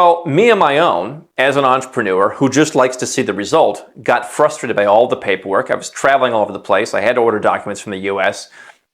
Well, me on my own, as an entrepreneur who just likes to see the result, got frustrated by all the paperwork. I was traveling all over the place. I had to order documents from the US.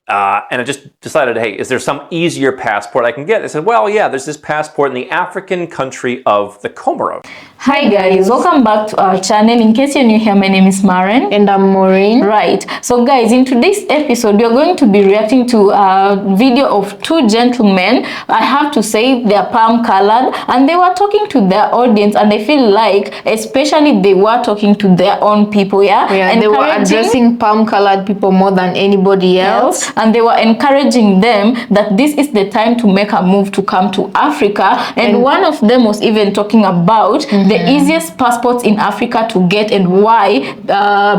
And I just decided, hey, is there some easier passport I can get? I said, well, yeah, there's this passport in the African country of the Comoros. Hi guys, welcome back to our channel. In case you're new here, my name is Maren. And I'm Maureen. Right, so guys, in today's episode, we're going to be reacting to a video of two gentlemen. I have to say they're palm colored and they were talking to their audience, and I feel like especially they were talking to their own people, and they were addressing palm colored people more than anybody else. And they were encouraging them that this is the time to make a move to come to Africa. And one of them was even talking about the easiest passports in Africa to get and why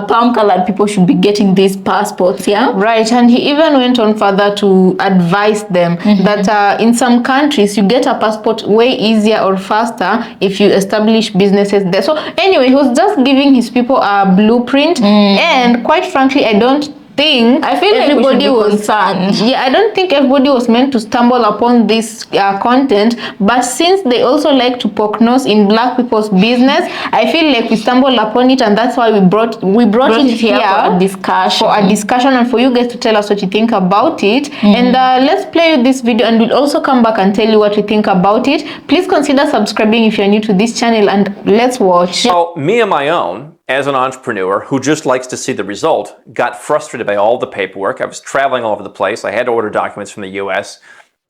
palm colored people should be getting these passports. Right, and he even went on further to advise them that in some countries you get a passport way easier or faster if you establish businesses there. So anyway, he was just giving his people a blueprint, and quite frankly, I feel everybody was concerned. I don't think everybody was meant to stumble upon this content, but since they also like to poke nose in black people's business, I feel like we stumbled upon it, and that's why we brought it here for a discussion and for you guys to tell us what you think about it. And let's play with this video, and we'll also come back and tell you what we think about it. Please consider subscribing if you're new to this channel, and let's watch. Well, me on my own, as an entrepreneur who just likes to see the result, got frustrated by all the paperwork. I was traveling all over the place. I had to order documents from the US.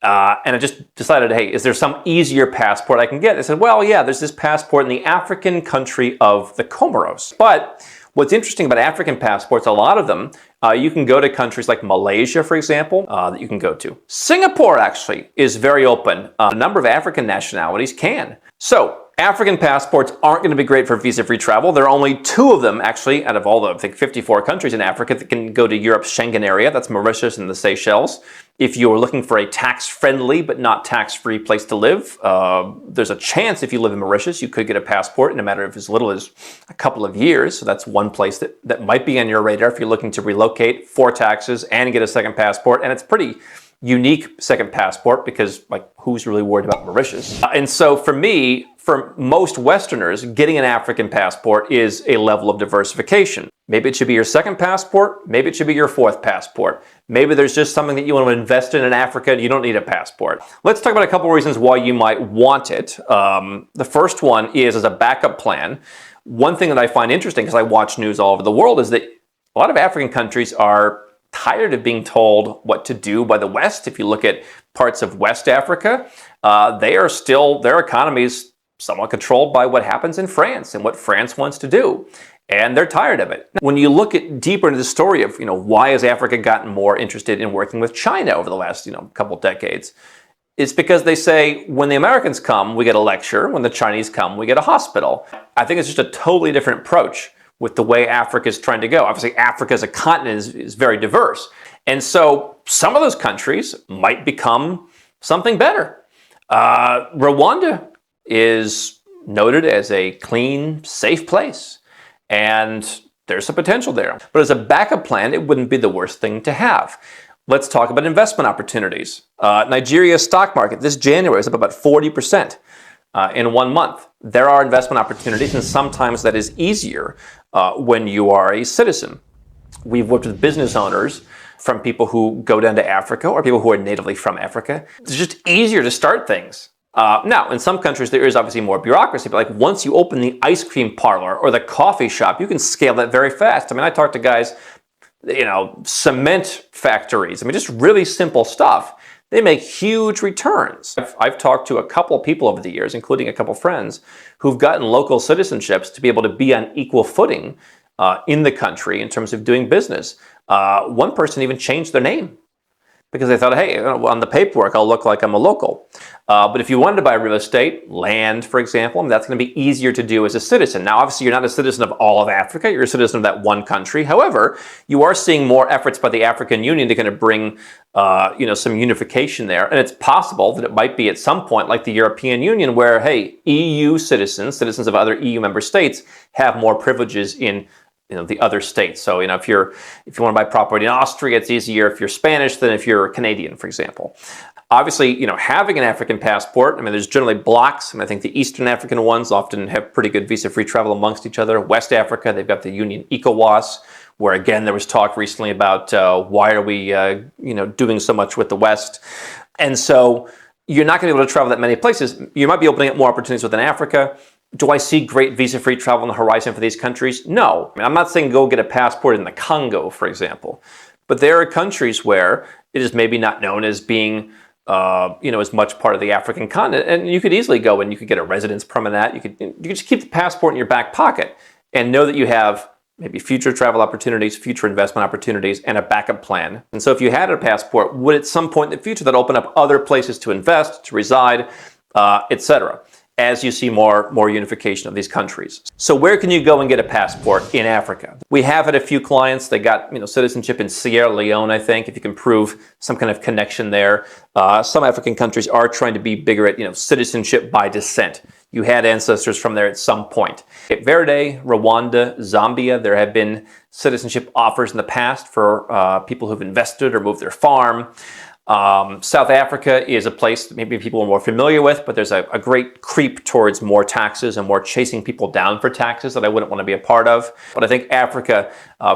And I just decided, hey, is there some easier passport I can get? I said, well, yeah, there's this passport in the African country of the Comoros. But what's interesting about African passports, a lot of them, you can go to countries like Malaysia, for example, that you can go to. Singapore, actually, is very open. A number of African nationalities can. So, African passports aren't going to be great for visa-free travel. There are only 2 of them, actually, out of all the, I think, 54 countries in Africa that can go to Europe's Schengen area. That's Mauritius and the Seychelles. If you're looking for a tax-friendly but not tax-free place to live, there's a chance if you live in Mauritius, you could get a passport in a matter of as little as a couple of years. So that's one place that might be on your radar if you're looking to relocate for taxes and get a second passport. And it's pretty unique second passport because, like, who's really worried about Mauritius? And so for me, for most Westerners, getting an African passport is a level of diversification. Maybe it should be your second passport. Maybe it should be your 4th passport. Maybe there's just something that you want to invest in Africa and you don't need a passport. Let's talk about a couple of reasons why you might want it. The first one is as a backup plan. One thing that I find interesting, because I watch news all over the world, is that a lot of African countries are tired of being told what to do by the West. If you look at parts of West Africa, their economies somewhat controlled by what happens in France and what France wants to do. And they're tired of it. When you look deeper into the story of, why has Africa gotten more interested in working with China over the last, couple decades, it's because they say, when the Americans come, we get a lecture. When the Chinese come, we get a hospital. I think it's just a totally different approach with the way Africa is trying to go. Obviously, Africa as a continent is very diverse. And so some of those countries might become something better. Rwanda is noted as a clean, safe place. And there's some potential there. But as a backup plan, it wouldn't be the worst thing to have. Let's talk about investment opportunities. Nigeria's stock market this January is up about 40% in 1 month. There are investment opportunities, and sometimes that is easier when you are a citizen. We've worked with business owners from people who go down to Africa or people who are natively from Africa. It's just easier to start things. Now, in some countries, there is obviously more bureaucracy, but like once you open the ice cream parlor or the coffee shop, you can scale that very fast. I mean, I talked to guys, cement factories. I mean, just really simple stuff. They make huge returns. I've talked to a couple of people over the years, including a couple of friends, who've gotten local citizenships to be able to be on equal footing in the country in terms of doing business. One person even changed their name because they thought, hey, on the paperwork, I'll look like I'm a local. But if you wanted to buy real estate, land, for example, that's going to be easier to do as a citizen. Now, obviously, you're not a citizen of all of Africa. You're a citizen of that one country. However, you are seeing more efforts by the African Union to kind of bring, some unification there. And it's possible that it might be at some point like the European Union where, hey, EU citizens of other EU member states have more privileges in the other states. So if you want to buy property in Austria, it's easier if you're Spanish than if you're Canadian, for example. Obviously, having an African passport, there's generally blocks, and I think the Eastern African ones often have pretty good visa-free travel amongst each other. West Africa, they've got the Union ECOWAS, where again there was talk recently about why are we doing so much with the West, and so you're not going to be able to travel that many places. You might be opening up more opportunities within Africa. Do I see great visa-free travel on the horizon for these countries? No. I'm not saying go get a passport in the Congo, for example, but there are countries where it is maybe not known as being as much part of the African continent, and you could easily go and you could get a residence permit. You could just keep the passport in your back pocket and know that you have maybe future travel opportunities, future investment opportunities, and a backup plan. And so if you had a passport, would at some point in the future that open up other places to invest, to reside, etc., as you see more unification of these countries. So where can you go and get a passport in Africa? We have had a few clients that got citizenship in Sierra Leone, I think, if you can prove some kind of connection there. Some African countries are trying to be bigger at citizenship by descent. You had ancestors from there at some point. Cape Verde, Rwanda, Zambia, there have been citizenship offers in the past for people who've invested or moved their farm. South Africa is a place that maybe people are more familiar with, but there's a great creep towards more taxes and more chasing people down for taxes that I wouldn't want to be a part of. But I think Africa,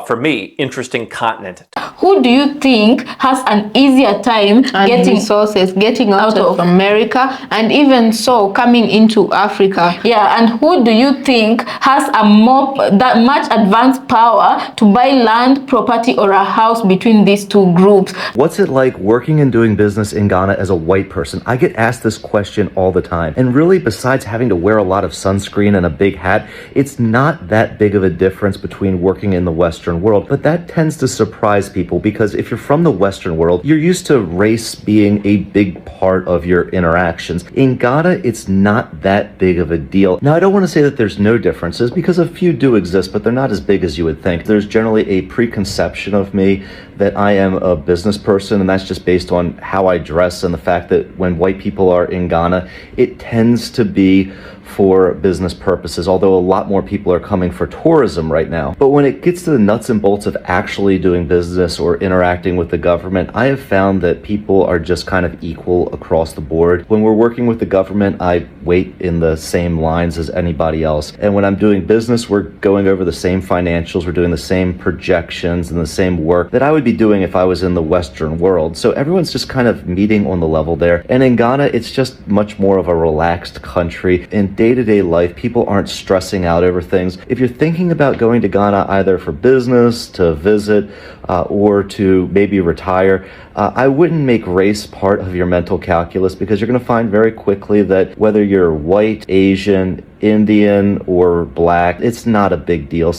for me, interesting continent. Who do you think has an easier time getting resources, getting out of America, and even so coming into Africa? Yeah, and who do you think has that much advanced power to buy land, property, or a house between these two groups? What's it like working and doing business in Ghana as a white person? I get asked this question all the time. And really, besides having to wear a lot of sunscreen and a big hat, it's not that big of a difference between working in the Western world. But that tends to surprise people because if you're from the Western world, you're used to race being a big part of your interactions. In Ghana, it's not that big of a deal. Now, I don't want to say that there's no differences because a few do exist, but they're not as big as you would think. There's generally a preconception of me that I am a business person, and that's just based on how I dress and the fact that when white people are in Ghana, it tends to be for business purposes, although a lot more people are coming for tourism right now. But when it gets to the nuts and bolts of actually doing business or interacting with the government, I have found that people are just kind of equal across the board. When we're working with the government, I wait in the same lines as anybody else. And when I'm doing business, we're going over the same financials, we're doing the same projections and the same work that I would be doing if I was in the Western world. So everyone's just kind of meeting on the level there. And in Ghana, it's just much more of a relaxed country. In day-to-day life, people aren't stressing out over things. If you're thinking about going to Ghana either for business, to visit, or to maybe retire, I wouldn't make race part of your mental calculus because you're going to find very quickly that whether you're white, Asian, Indian, or black, it's not a big deal.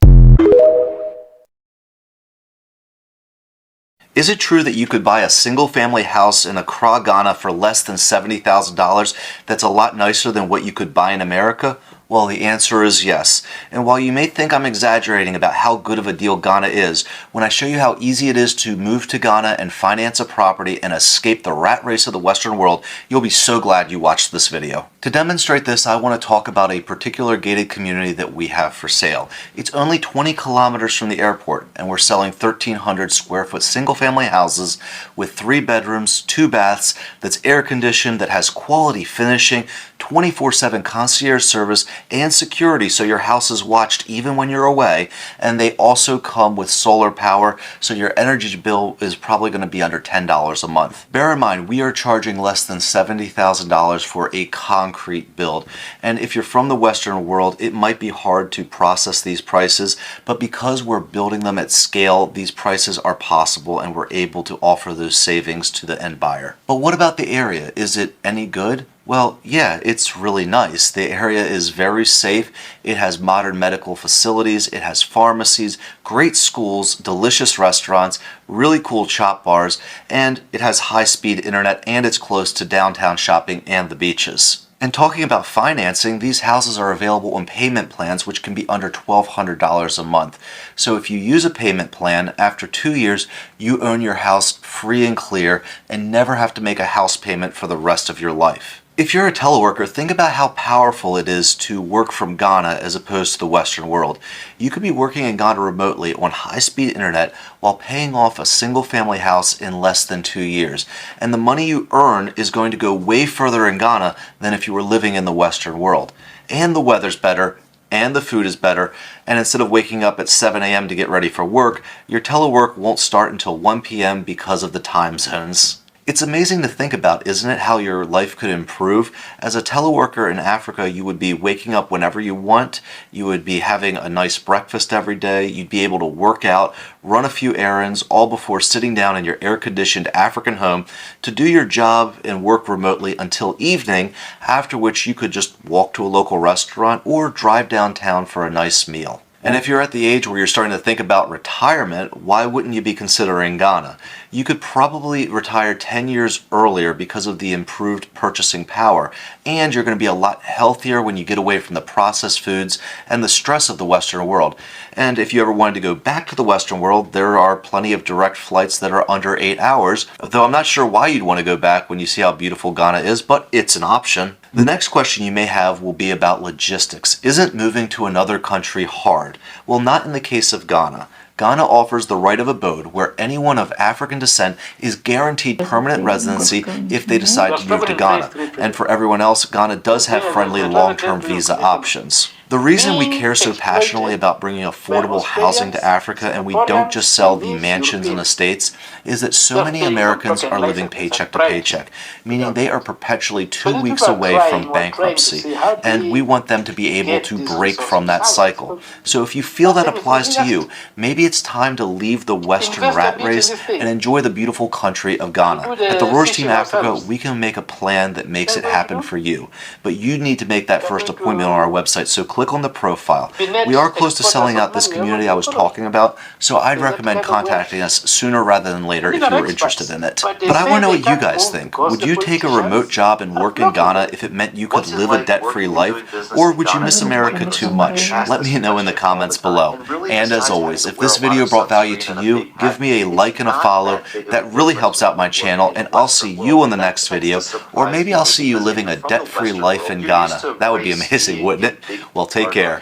Is it true that you could buy a single-family house in Accra, Ghana for less than $70,000 that's a lot nicer than what you could buy in America? Well, the answer is yes. And while you may think I'm exaggerating about how good of a deal Ghana is, when I show you how easy it is to move to Ghana and finance a property and escape the rat race of the Western world, you'll be so glad you watched this video. To demonstrate this, I want to talk about a particular gated community that we have for sale. It's only 20 kilometers from the airport, and we're selling 1,300 square foot single-family houses with 3 bedrooms, 2 baths, that's air-conditioned, that has quality finishing, 24/7 concierge service, and security so your house is watched even when you're away. And they also come with solar power, so your energy bill is probably going to be under $10 a month. Bear in mind, we are charging less than $70,000 for a concrete build. And if you're from the Western world, it might be hard to process these prices, but because we're building them at scale, these prices are possible and we're able to offer those savings to the end buyer. But what about the area? Is it any good? Well, yeah, it's really nice. The area is very safe. It has modern medical facilities. It has pharmacies, great schools, delicious restaurants, really cool chop bars, and it has high-speed internet, and it's close to downtown shopping and the beaches. And talking about financing, these houses are available on payment plans which can be under $1,200 a month. So if you use a payment plan, after 2 years, you own your house free and clear and never have to make a house payment for the rest of your life. If you're a teleworker, think about how powerful it is to work from Ghana as opposed to the Western world. You could be working in Ghana remotely on high-speed internet while paying off a single-family house in less than 2 years. And the money you earn is going to go way further in Ghana than if you were living in the Western world. And the weather's better, and the food is better, and instead of waking up at 7 a.m. to get ready for work, your telework won't start until 1 p.m. because of the time zones. It's amazing to think about, isn't it, how your life could improve? As a teleworker in Africa, you would be waking up whenever you want, you would be having a nice breakfast every day, you'd be able to work out, run a few errands, all before sitting down in your air-conditioned African home to do your job and work remotely until evening, after which you could just walk to a local restaurant or drive downtown for a nice meal. And if you're at the age where you're starting to think about retirement, why wouldn't you be considering Ghana? You could probably retire 10 years earlier because of the improved purchasing power, and you're going to be a lot healthier when you get away from the processed foods and the stress of the Western world. And if you ever wanted to go back to the Western world, there are plenty of direct flights that are under 8 hours, though I'm not sure why you'd want to go back when you see how beautiful Ghana is, but it's an option. The next question you may have will be about logistics. Isn't moving to another country hard? Well, not in the case of Ghana. Ghana offers the right of abode where anyone of African descent is guaranteed permanent residency if they decide to move to Ghana. And for everyone else, Ghana does have friendly long-term visa options. The reason we care so passionately about bringing affordable housing to Africa and we don't just sell the mansions and estates is that so many Americans are living paycheck to paycheck, meaning they are perpetually 2 weeks away from bankruptcy, and we want them to be able to break from that cycle. So if you feel that applies to you, maybe it's time to leave the Western rat race and enjoy the beautiful country of Ghana. At the Roars Team Africa, we can make a plan that makes it happen for you, but you need to make that first appointment on our website, so click on the profile. We are close to selling out this community I was talking about, so I'd recommend contacting us sooner rather than later if you are interested in it. But I want to know what you guys think. Would you take a remote job and work in Ghana if it meant you could live a debt-free life, or would you miss America too much? Let me know in the comments below. And as always, if this video brought value to you, give me a like and a follow. That really helps out my channel, and I'll see you in the next video, or maybe I'll see you living a debt-free life in Ghana. That would be amazing, wouldn't it? Well, take care.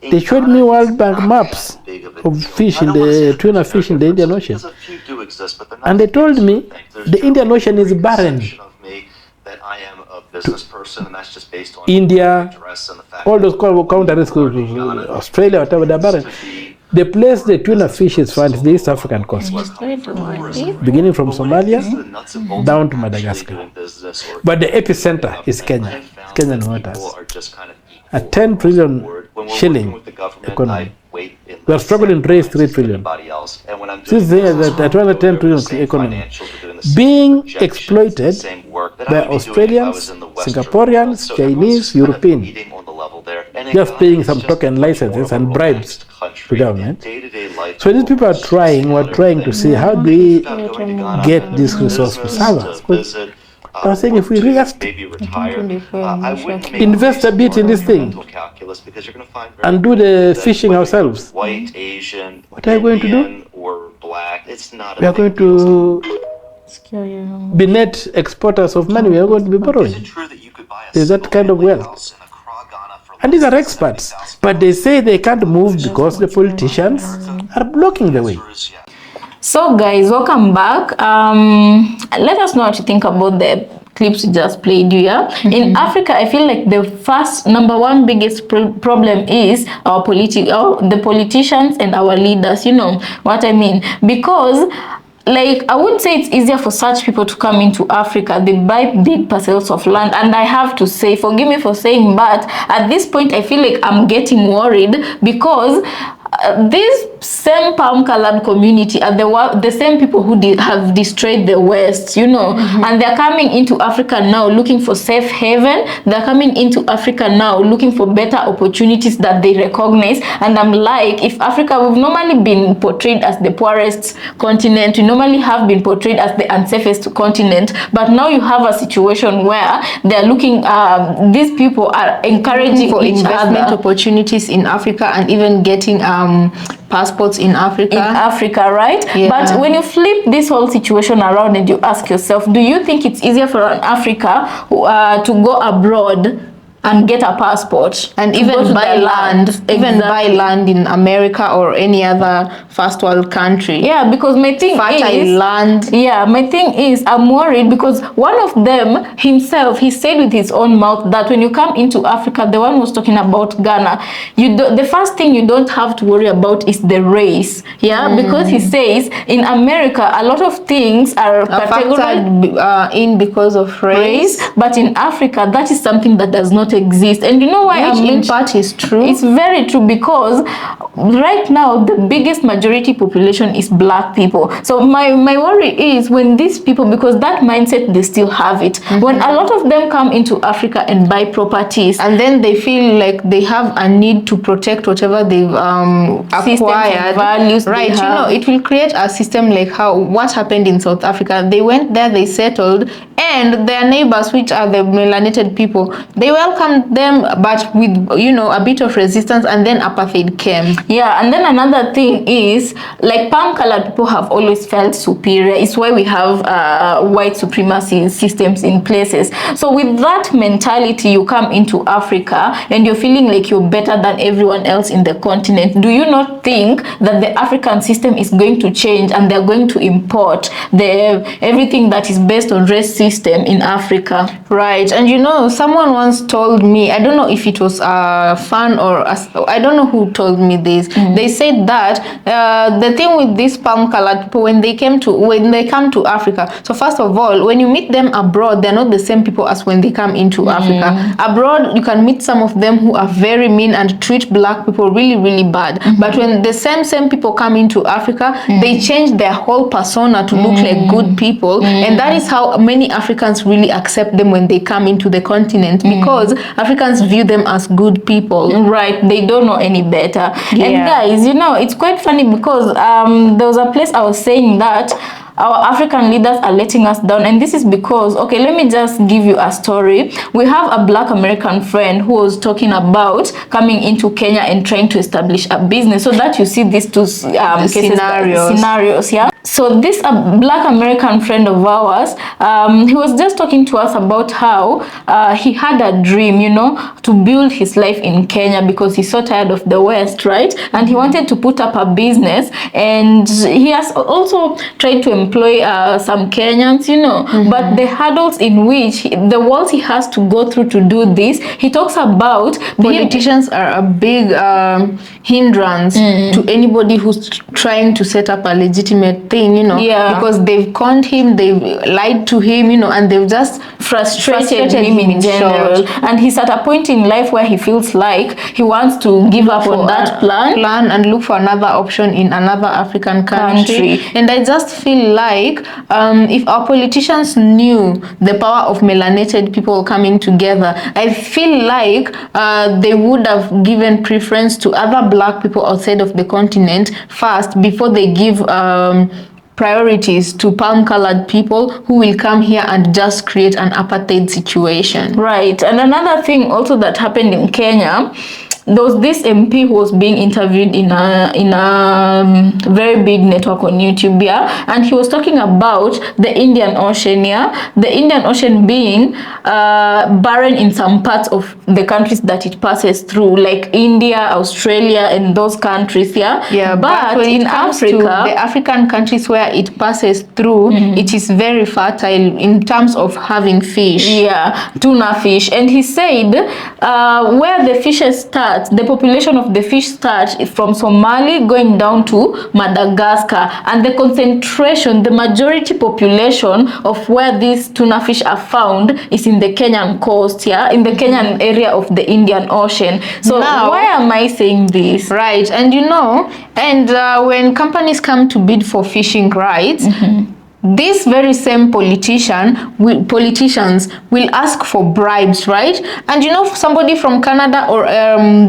They showed me World Bank maps of fish in the tuna fish in the Indian Ocean, and they told me the Indian Ocean is barren. India, all those countries, Australia, whatever, they're barren. The place the tuna fish is found is the East African coast, beginning from Somalia down to Madagascar. But the epicenter is Kenya, Kenyan waters. A 10 trillion shilling economy. We are struggling to raise 3 trillion. This thing is that 210 trillion economy being exploited by Australians, Singaporeans, Chinese, Europeans, just paying some token licenses and bribes to government. So these people are trying, we're trying to see how do we get this resource to serve us. I was saying if we just invest a bit in this thing and do the fishing ourselves, what are you going to do? We are going to be net exporters of money. We are going to be borrowing. There's that kind of wealth. And these are experts, but they say they can't move because the politicians are blocking the way. So guys, welcome back. Let us know what you think about the clips we just played here. In Africa, I feel like the first number one biggest problem is the politicians and our leaders. You know what I mean? Because like, I would say it's easier for such people to come into Africa. They buy big parcels of land, and I have to say, forgive me for saying, but at this point I feel like I'm getting worried because these same palm-colored community are the same people who have destroyed the West, you know, and they're coming into Africa now looking for safe haven. They're coming into Africa now looking for better opportunities that they recognize. And I'm like, if Africa, we've normally been portrayed as the poorest continent, we normally have been portrayed as the unsafest continent, but now you have a situation where they're looking, these people are encouraging for each investment other. opportunities in Africa and even getting passports in Africa. In Africa, right? Yeah. But when you flip this whole situation around and you ask yourself, do you think it's easier for an Africa to go abroad and get a passport and to even go to buy the land, even buy Exactly. land in America or any other first world country? Yeah, because my thing Fertile is land. Yeah, my thing is I'm worried because one of them himself, he said with his own mouth that when you come into Africa, the one was talking about Ghana, the first thing you don't have to worry about is the race. Yeah, because he says in America a lot of things are categorized Factored in because of race, but in Africa that is something that does not exist. And you know why which I'm in part is true. It's very true because right now the biggest majority population is black people. So my worry is when these people, because that mindset they still have it, when a lot of them come into Africa and buy properties and then they feel like they have a need to protect whatever they've systems acquired, and values they right? You know, have. it will create a system like what happened in South Africa. They went there, they settled, and their neighbors, which are the melanated people, they welcomed them, but with a bit of resistance, and then apartheid came. Yeah, and then another thing is like palm colored people have always felt superior. It's why we have white supremacy systems in places. So with that mentality, you come into Africa and you're feeling like you're better than everyone else in the continent. Do you not think that the African system is going to change and they're going to import everything that is based on race system in Africa? Right. And someone once told me, I don't know if it was a fan or I don't know who told me this. They said that the thing with these palm colored people, when they come to Africa, so first of all, when you meet them abroad, they're not the same people as when they come into Africa. Abroad, you can meet some of them who are very mean and treat black people really, really bad. But when the same people come into Africa, they change their whole persona to look like good people. And that is how many Africans really accept them when they come into the continent, because Africans view them as good people. Right, they don't know any better. Yeah. And guys, it's quite funny because there was a place I was saying that our African leaders are letting us down, and this is because, okay, let me just give you a story. We have a black American friend who was talking about coming into Kenya and trying to establish a business, so that you see these two scenarios, yeah. So this black American friend of ours, he was just talking to us about how he had a dream, to build his life in Kenya because he's so tired of the West, right? And he wanted to put up a business, and he has also tried to employ some Kenyans, but the hurdles in which the walls he has to go through to do this, he talks about politicians are a big hindrance to anybody who's trying to set up a legitimate thing, Yeah. because they've conned him, they've lied to him, and they've just frustrated him in general. And he's at a point in life where he feels like he wants to give up on that plan and look for another option in another African country. And I just feel like if our politicians knew the power of melanated people coming together, I feel like they would have given preference to other black people outside of the continent first before they give priorities to palm-colored people who will come here and just create an apartheid situation. Right. And another thing also that happened in Kenya, there was this MP who was being interviewed in a very big network on YouTube, yeah, and he was talking about the Indian Ocean, yeah, the Indian Ocean being barren in some parts of the countries that it passes through, like India, Australia, and those countries, yeah. Yeah, but when in it comes Africa, to the African countries where it passes through, it is very fertile in terms of having fish. Yeah, tuna fish. And he said where the fishes start, the population of the fish starts from Somali going down to Madagascar, and the concentration, the majority population of where these tuna fish are found is in the Kenyan coast, yeah, in the Kenyan area of the Indian Ocean. So Now, why am I saying this? Right, and when companies come to bid for fishing rights, this very same politicians will ask for bribes, right? And somebody from Canada or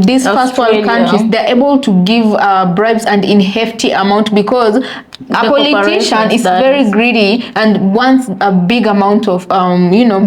these first world countries, they're able to give bribes and in hefty amount because a politician is very greedy and wants a big amount of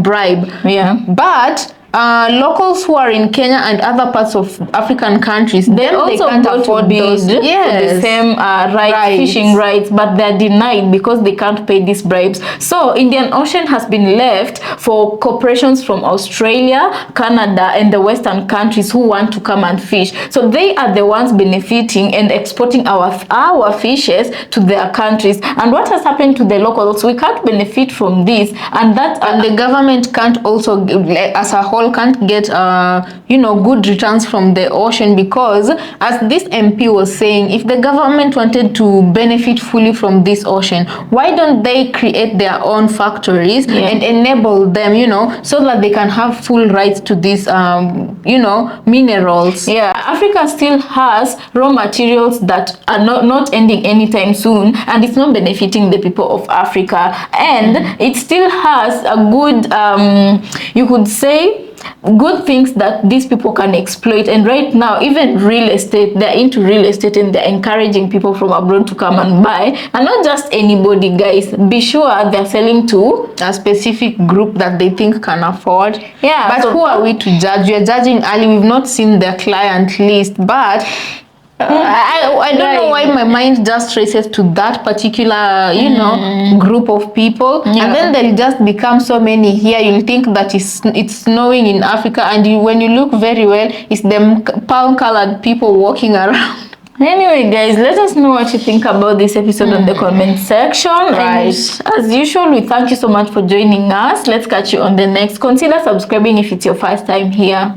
bribe. Yeah. But locals who are in Kenya and other parts of African countries, They also can't go afford to bid those. for the same rights, fishing rights, but they're denied because they can't pay these bribes. So Indian Ocean has been left for corporations from Australia, Canada, and the Western countries who want to come and fish. So they are the ones benefiting and exporting our fishes to their countries. And what has happened to the locals? We can't benefit from this, and the government can't also, as a whole, can't get good returns from the ocean, because as this MP was saying, if the government wanted to benefit fully from this ocean, why don't they create their own factories and enable them, so that they can have full rights to these minerals? Africa still has raw materials that are not ending anytime soon, and it's not benefiting the people of Africa, and it still has a good you could say good things that these people can exploit. And right now, even real estate, they're into real estate, and they're encouraging people from abroad to come and buy. And not just anybody, guys. Be sure they're selling to a specific group that they think can afford. But who are we to judge? We're judging early. We've not seen their client list, but I don't know why my mind just traces to that particular group of people, and then there just become so many here. You'll think that it's snowing in Africa, and when you look very well, it's them palm-colored people walking around. Anyway, guys, let us know what you think about this episode in the comment section. Right. And as usual, we thank you so much for joining us. Let's catch you on the next. Consider subscribing if it's your first time here.